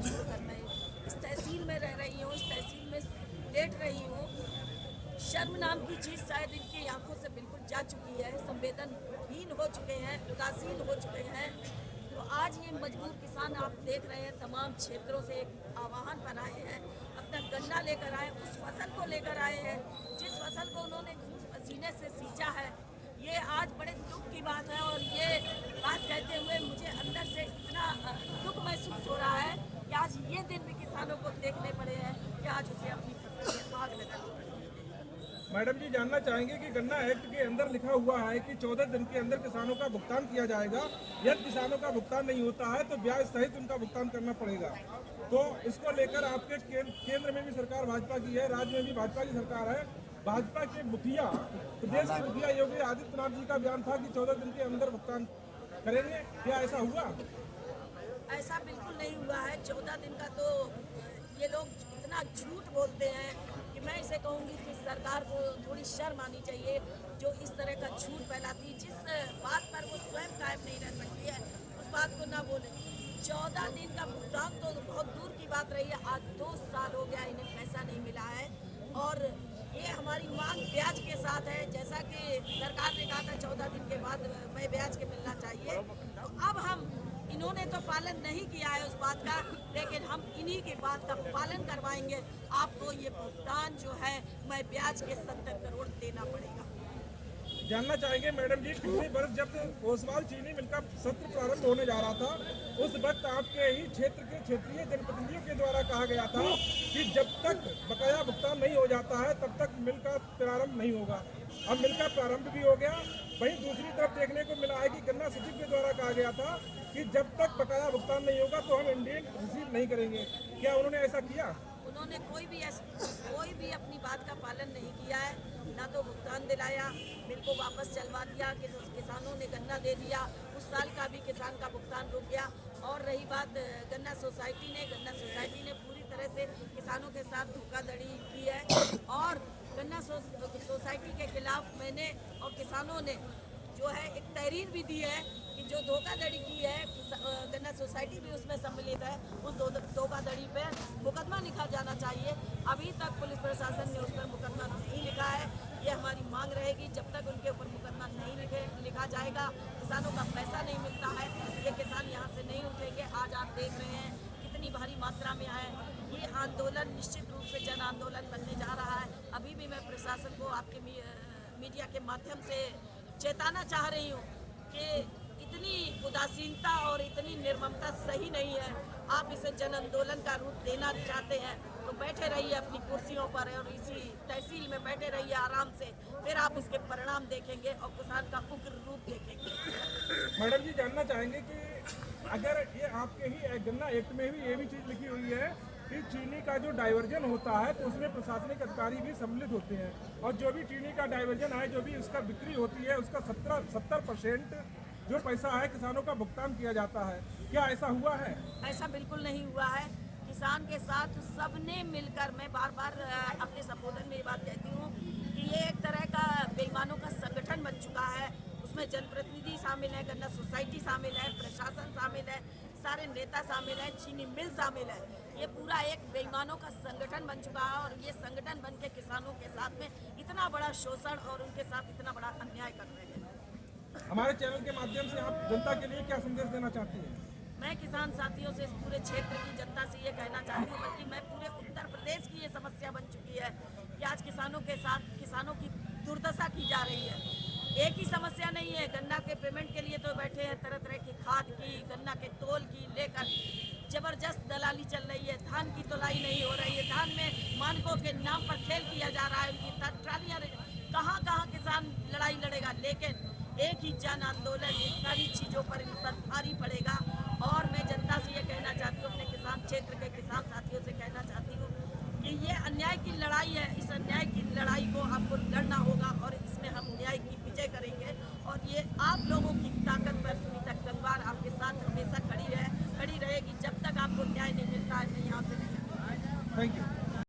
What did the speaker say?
छोड़कर मैं इस तहसील में रह रही हूँ, इस तहसील में लेट रही हूँ। शर्म नाम की चीज़ शायद इनकी आंखों से बिल्कुल जा चुकी है, संवेदनहीन हो चुके हैं, उदासीन हो चुके हैं। तो आज ये मजबूर किसान आप देख रहे हैं, तमाम क्षेत्रों से एक आह्वान पर आए हैं, अपना गन्ना लेकर आए, उस फसल को लेकर आए हैं जिस फसल को उन्होंने खून पसीने से सींचा है। ये आज बड़े दुख की बात है और ये बात कहते हुए मुझे अंदर से इतना दुख महसूस हो रहा है कि आज ये दिन भी किसानों को देखने पड़े हैं कि आज उसे अपनी फसल में आग लगानी पड़ी। मैडम जी जानना चाहेंगे कि गन्ना एक्ट के अंदर लिखा हुआ है कि 14 दिन के अंदर किसानों का भुगतान किया जाएगा। यदि किसानों का भुगतान नहीं होता है तो ब्याज सहित उनका भुगतान करना पड़ेगा। तो इसको लेकर आपके केंद्र में भी सरकार भाजपा की है, राज्य में भी भाजपा की सरकार है। भाजपा के मुखिया, प्रदेश के मुखिया योगी आदित्यनाथ जी का बयान था कि 14 दिन के अंदर भुगतान करेंगे। क्या ऐसा हुआ? ऐसा बिल्कुल नहीं हुआ है। 14 दिन का तो ये लोग इतना झूठ बोलते हैं कि मैं इसे कहूँगी कि सरकार को थोड़ी शर्म आनी चाहिए जो इस तरह का झूठ फैलाती है। जिस बात पर वो स्वयं कायम नहीं रह सकती है उस बात को ना बोले। 14 दिन का भुगतान तो बहुत दूर की बात रही है। आज 2 साल हो गया इन्हें पैसा नहीं मिला है और ये हमारी मांग ब्याज के साथ है। जैसा कि सरकार ने कहा था 14 दिन के बाद मैं ब्याज के मिलना चाहिए, तो अब हम इन्होंने तो पालन नहीं किया है उस बात का, लेकिन हम इन्हीं की बात का पालन करवाएंगे। आपको ये भुगतान जो है मैं ब्याज के 70 करोड़ देना पड़ेगा। जानना चाहेंगे मैडम जी, पिछले वर्ष जब ओसवाल चीनी मिल का सत्र प्रारंभ होने जा रहा था उस वक्त आपके ही क्षेत्र के क्षेत्रीय जनप्रतिनिधियों के द्वारा कहा गया था कि जब तक बकाया भुगतान नहीं हो जाता है तब तक मिल का प्रारंभ नहीं होगा। अब मिल का प्रारंभ भी हो गया। वहीं दूसरी तरफ देखने को मिला है कि गन्ना सचिव के द्वारा कहा गया था कि जब तक बकाया भुगतान नहीं होगा तो हम इंडियन रिसीव नहीं करेंगे। क्या उन्होंने ऐसा किया? उन्होंने कोई भी अपनी बात का पालन नहीं किया है। ना तो भुगतान दिलाया, मिल को वापस चलवा दिया कि किसानों ने गन्ना दे दिया, उस साल का भी किसान का भुगतान रुक गया। और रही बात गन्ना सोसाइटी ने पूरी तरह से किसानों के साथ धोखाधड़ी की है और गन्ना सोसाइटी के खिलाफ मैंने और किसानों ने जो है एक तहरीर भी दी है कि जो धोखाधड़ी की है, गन्ना सोसाइटी भी उसमें सम्मिलित है, उस धोखाधड़ी पे मुकदमा लिखा जाना चाहिए। अभी तक पुलिस प्रशासन ने उस पर मुकदमा नहीं लिखा है। ये हमारी मांग रहेगी, जब तक उनके ऊपर मुकदमा नहीं लिखा जाएगा, किसानों का पैसा नहीं मिलता है, ये किसान यहाँ से नहीं उठेंगे। आज आप देख रहे हैं कितनी भारी मात्रा में है। ये आंदोलन निश्चित रूप से जन आंदोलन बनने जा रहा है। अभी भी मैं प्रशासन को आपके मीडिया के माध्यम से चेताना चाह रही हूँ कि इतनी उदासीनता और इतनी निर्ममता सही नहीं है। आप इसे जन आंदोलन का रूप देना चाहते हैं तो बैठे रहिए अपनी कुर्सियों पर और इसी तहसील में बैठे रहिए आराम से, फिर आप इसके परिणाम देखेंगे और किसान का उग्र रूप देखेंगे। मैडम जी जानना चाहेंगे कि अगर ये आपके ही गन्ना एक्ट में भी ये भी चीज़ लिखी हुई है कि चीनी का जो डाइवर्जन होता है तो उसमें प्रशासनिक अधिकारी भी सम्मिलित होते हैं और जो भी चीनी का डाइवर्जन है, जो भी उसका बिक्री होती है, उसका 70% जो पैसा है किसानों का भुगतान किया जाता है। क्या ऐसा हुआ है? ऐसा बिल्कुल नहीं हुआ है। किसान के साथ सबने मिलकर, मैं बार बार अपने संबोधन में ये बात कहती हूँ कि ये एक तरह का बेईमानों का संगठन बन चुका है। उसमें जनप्रतिनिधि शामिल है, गन्ना सोसाइटी शामिल है, प्रशासन शामिल है, सारे नेता शामिल है, चीनी मिल शामिल है। ये पूरा एक बेईमानों का संगठन बन चुका है और ये संगठन बन के किसानों के साथ में इतना बड़ा शोषण और उनके साथ इतना बड़ा अन्याय कर रहे हैं। हमारे चैनल के माध्यम से आप जनता के लिए क्या संदेश देना चाहती हैं? मैं किसान साथियों से, इस पूरे क्षेत्र की जनता से ये कहना चाहती हूँ, बल्कि मैं पूरे उत्तर प्रदेश की ये समस्या बन चुकी है कि आज किसानों के साथ किसानों की दुर्दशा की जा रही है। एक ही समस्या नहीं है, गन्ना के पेमेंट के लिए तो बैठे हैं, तरह तरह की खाद की, गन्ना के तोल की लेकर जबरदस्त दलाली चल रही है। धान की तोलाई नहीं हो रही है, धान में मानकों के नाम पर खेल किया जा रहा है, उनकी ट्रालियाँ, कहाँ किसान लड़ाई लड़ेगा। लेकिन एक ही जन आंदोलन इन सारी चीज़ों पर इन पर भारी पड़ेगा। और मैं जनता से ये कहना चाहती हूँ, अपने किसान क्षेत्र के किसान साथियों से कहना चाहती हूँ कि ये अन्याय की लड़ाई है, इस अन्याय की लड़ाई को आपको